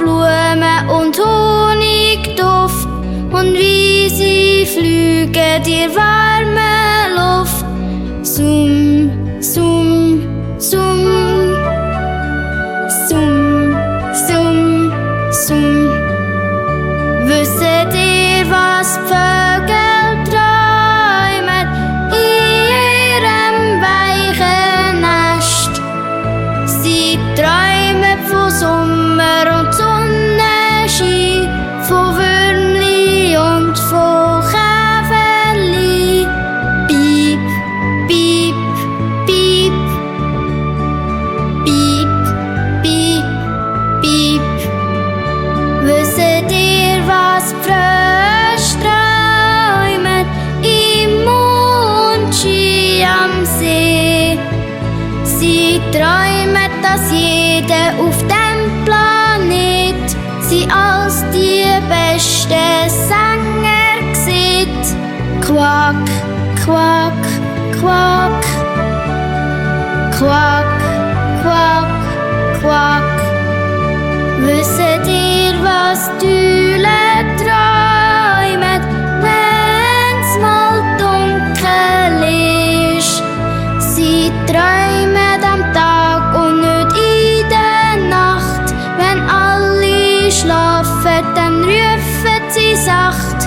Blumen und Honigduft und wie sie flügen die warme Luft. Summ, summ, summ, summ, summ, summ. Wisset ihr, was Vögel träumen in ihrem weichen Nest? Sie träumen von Sommer und Sonnenschein, von Würmli und von Käferli. Piep, piep, piep, piep, piep, piep. Wisset ihr, was Frösche träumen im Mondschein am See? Sie träumen, dass jeder auf dem Planet sie als die besten Sänger sieht. Quack, quack, quack, quack, quack, quack. Wisset ihr, was Tüle träumen, wenn's mal dunkel ist? Sie träumen am Tag und nicht in der Nacht. Wenn alle schlafen, dann rufen sie sacht.